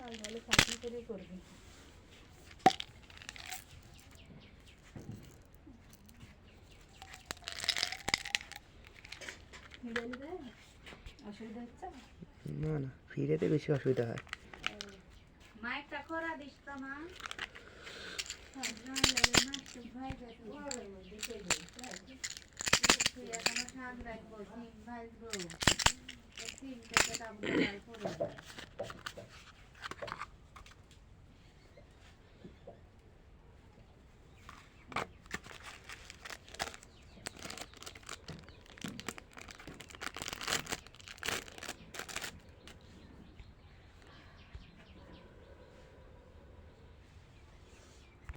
আর নাহলে চাকরি করে করবি। অসুবিধা হচ্ছে না না, ফিরেতে বেশি অসুবিধা হয়। মাইকটা খরা দিস তো মা। এখনো শাক রাখবো, সিম ভাজবো, সিম থেকে তারপরে